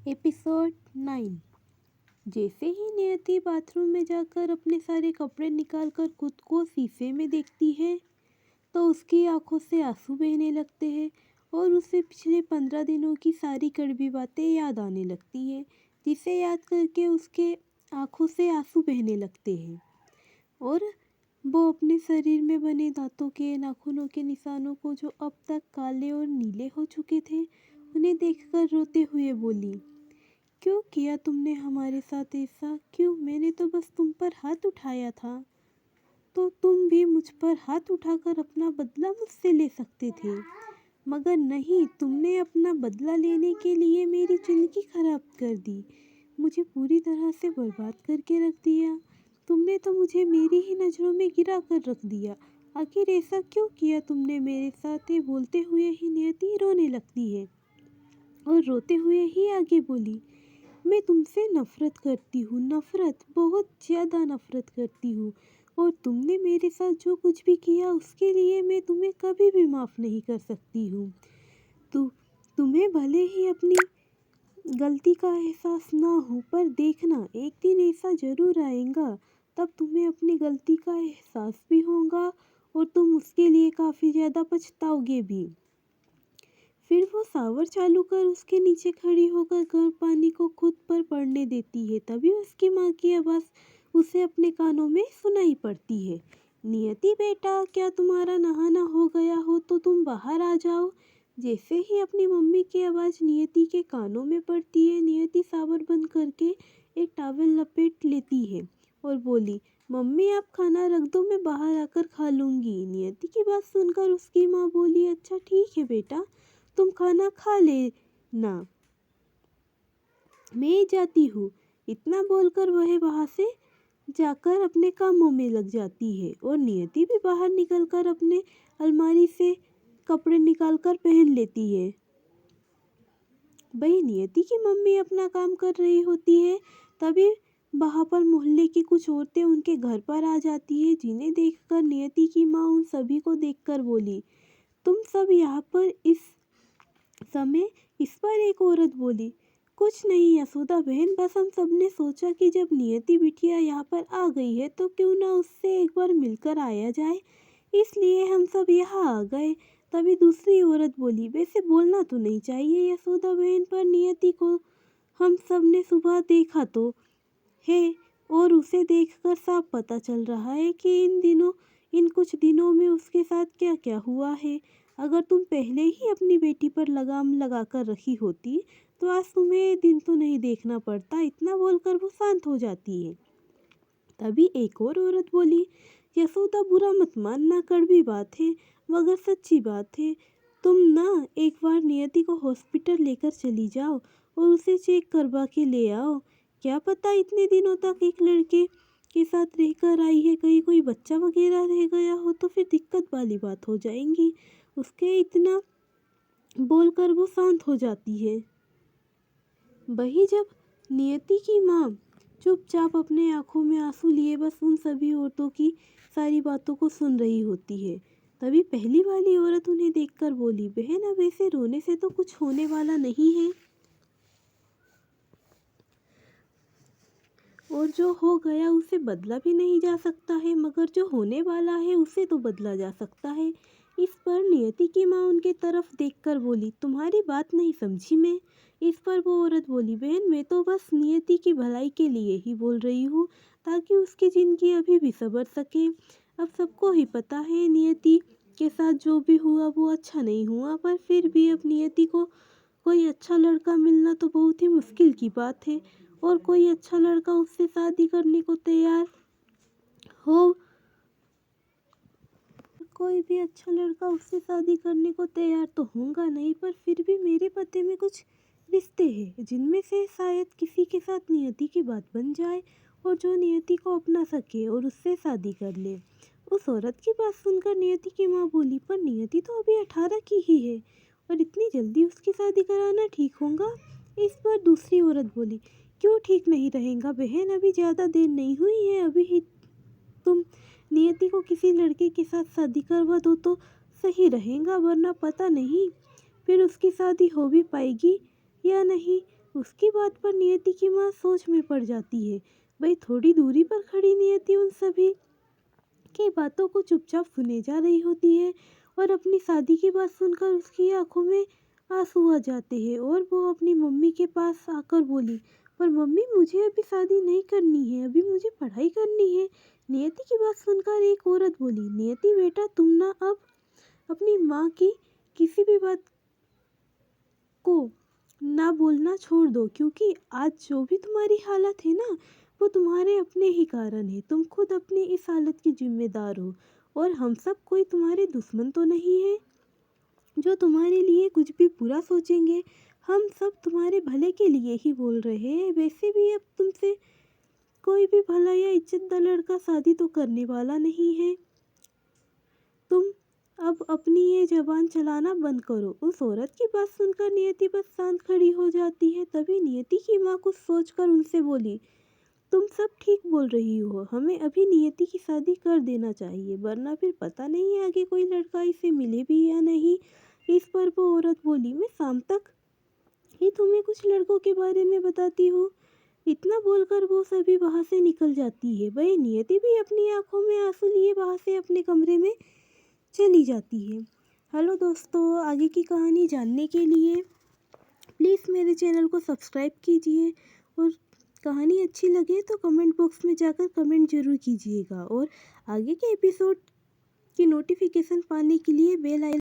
Episode 9। जैसे ही नियति bathroom में जाकर अपने सारे कपड़े निकालकर खुद को शीशे में देखती है तो उसकी आंखों से आंसू बहने लगते हैं और उसे पिछले 15 दिनों की सारी कड़वी बातें याद आने लगती हैं, जिसे याद करके उसके आंखों से आंसू बहने लगते हैं और वो अपने शरीर में बने दांतों के नाखूनों के निशानों को, जो अब तक काले और नीले हो चुके थे, उन्हें देखकर रोते हुए बोली, क्यों किया तुमने हमारे साथ ऐसा? क्यों? मैंने तो बस तुम पर हाथ उठाया था, तो तुम भी मुझ पर हाथ उठाकर अपना बदला मुझसे ले सकते थे, मगर नहीं, तुमने अपना बदला लेने के लिए मेरी जिंदगी खराब कर दी, मुझे पूरी तरह से बर्बाद करके रख दिया। तुमने तो मुझे मेरी ही नज़रों में गिरा कर रख दिया। आखिर ऐसा क्यों किया तुमने मेरे साथ? ये बोलते हुए ही नियति रोने लगती है और रोते हुए ही आगे बोली, मैं तुमसे नफ़रत करती हूँ, नफ़रत, बहुत ज़्यादा नफ़रत करती हूँ, और तुमने मेरे साथ जो कुछ भी किया उसके लिए मैं तुम्हें कभी भी माफ़ नहीं कर सकती हूँ। तुम्हें भले ही अपनी गलती का एहसास ना हो, पर देखना एक दिन ऐसा ज़रूर आएगा, तब तुम्हें अपनी गलती का एहसास भी होगा और तुम उसके लिए काफ़ी ज़्यादा पछताओगे भी। फिर वो शावर चालू कर उसके नीचे खड़ी होकर गर्म पानी को खुद पर पड़ने देती है। तभी उसकी माँ की आवाज़ उसे अपने कानों में सुनाई पड़ती है, नियति बेटा, क्या तुम्हारा नहाना हो गया हो तो तुम बाहर आ जाओ। जैसे ही अपनी मम्मी की आवाज़ नियति के कानों में पड़ती है, नियति शावर बंद करके एक टॉवल लपेट लेती है और बोली, मम्मी आप खाना रख दो, मैं बाहर आकर खा लूँगी। नियति की बात सुनकर उसकी माँ बोली, अच्छा ठीक है बेटा, तुम खाना खा लेना, मैं जाती हूँ। इतना बोलकर वह वहाँ से जाकर अपने कामों में लग जाती है और नियति भी बाहर निकलकर अपने अलमारी से कपड़े निकालकर पहन लेती है। भाई नियति की मम्मी अपना काम कर रही होती है, तभी वहाँ पर मोहल्ले की कुछ औरतें उनके घर पर आ जाती है, जिन्हें देखकर नियति की माँ उन सभी को देखकर बोली, तुम सब यहाँ पर इस समय? इस पर एक औरत बोली, कुछ नहीं यशोदा बहन, बस हम सब ने सोचा कि जब नियति बिटिया यहाँ पर आ गई है तो क्यों ना उससे एक बार मिलकर आया जाए, इसलिए हम सब यहाँ आ गए। तभी दूसरी औरत बोली, वैसे बोलना तो नहीं चाहिए यशोदा बहन, पर नियति को हम सब ने सुबह देखा तो है और उसे देखकर साफ पता चल रहा है कि इन कुछ दिनों में उसके साथ क्या क्या हुआ है। अगर तुम पहले ही अपनी बेटी पर लगाम लगा कर रखी होती तो आज तुम्हें दिन तो नहीं देखना पड़ता। इतना बोलकर वो शांत हो जाती है। तभी एक और औरत बोली, यशोदा बुरा मत मानना, कड़वी बात है मगर सच्ची बात है, तुम ना एक बार नियति को हॉस्पिटल लेकर चली जाओ और उसे चेक करवा के ले आओ। क्या पता इतने दिनों तक एक लड़के के साथ रहकर आई है, कहीं कोई बच्चा वगैरह रह गया हो तो फिर दिक्कत वाली बात हो जाएगी। उसके इतना बोलकर वो शांत हो जाती है। वही जब नियति की माँ चुपचाप अपने आंखों में आंसू लिए बस उन सभी औरतों की सारी बातों को सुन रही होती है, तभी पहली वाली औरत उन्हें देखकर बोली, बहन अब ऐसे रोने से तो कुछ होने वाला नहीं है, और जो हो गया उसे बदला भी नहीं जा सकता है, मगर जो होने वाला है उसे तो बदला जा सकता है। इस पर नियति की माँ उनके तरफ देखकर बोली, तुम्हारी बात नहीं समझी मैं। इस पर वो औरत बोली, बहन मैं तो बस नियति की भलाई के लिए ही बोल रही हूँ, ताकि उसकी ज़िंदगी अभी भी संवर सके। अब सबको ही पता है नियति के साथ जो भी हुआ वो अच्छा नहीं हुआ, पर फिर भी अब नियति को कोई अच्छा लड़का मिलना तो बहुत ही मुश्किल की बात है, और कोई अच्छा लड़का उससे शादी करने को तैयार हो, कोई भी अच्छा लड़का उससे शादी करने को तैयार तो होगा नहीं, पर फिर भी मेरे पते में कुछ रिश्ते हैं जिनमें से शायद किसी के साथ नियति की बात बन जाए और जो नियति को अपना सके और उससे शादी कर ले। उस औरत की बात सुनकर नियति की माँ बोली, पर नियति तो अभी 18 की ही है और इतनी जल्दी उसकी शादी कराना ठीक होगा। इस पर दूसरी औरत बोली, क्यों ठीक नहीं रहेगा बहन, अभी ज़्यादा देर नहीं हुई है, अभी ही तुम नियति को किसी लड़के के साथ शादी करवा दो तो सही रहेगा, वरना पता नहीं फिर उसकी शादी हो भी पाएगी या नहीं। उसकी बात पर नियति की माँ सोच में पड़ जाती है। वही थोड़ी दूरी पर खड़ी नियति उन सभी की बातों को चुपचाप सुने जा रही होती है और अपनी शादी की बात सुनकर उसकी आंखों में आंसू आ जाते हैं और वो अपनी मम्मी के पास आकर बोली, पर मम्मी मुझे अभी शादी नहीं करनी है, अभी मुझे पढ़ाई करनी है। नियति की बात सुनकर एक औरत बोली, नियति बेटा तुम ना अब अपनी माँ की किसी भी बात को ना बोलना छोड़ दो, क्योंकि आज जो भी तुम्हारी हालत है ना वो तुम्हारे अपने ही कारण है। तुम खुद अपनी इस हालत की जिम्मेदार हो और हम सब कोई तुम्हारे दुश्मन तो नहीं है जो तुम्हारे लिए कुछ भी बुरा सोचेंगे। हम सब तुम्हारे भले के लिए ही बोल रहे हैं। वैसे भी अब तुमसे कोई भी भला या इज्जतदार लड़का शादी तो करने वाला नहीं है। तुम अब अपनी ये जबान चलाना बंद करो। उस औरत की बात सुनकर नियति बस शांत खड़ी हो जाती है। तभी नियति की माँ कुछ सोचकर उनसे बोली, तुम सब ठीक बोल रही हो, हमें अभी नियति की शादी कर देना चाहिए, वरना फिर पता नहीं आगे कोई लड़का इसे मिले भी या नहीं। इस पर वो औरत बोली, मैं शाम तक ही तुम्हें कुछ लड़कों के बारे में बताती हूँ। इतना बोलकर वो सभी वहाँ से निकल जाती है। वही नियति भी अपनी आंखों में आंसू लिए वहाँ से अपने कमरे में चली जाती है। हेलो दोस्तों, आगे की कहानी जानने के लिए प्लीज़ मेरे चैनल को सब्सक्राइब कीजिए और कहानी अच्छी लगे तो कमेंट बॉक्स में जाकर कमेंट ज़रूर कीजिएगा और आगे के एपिसोड की नोटिफिकेशन पाने के लिए बेल आइकन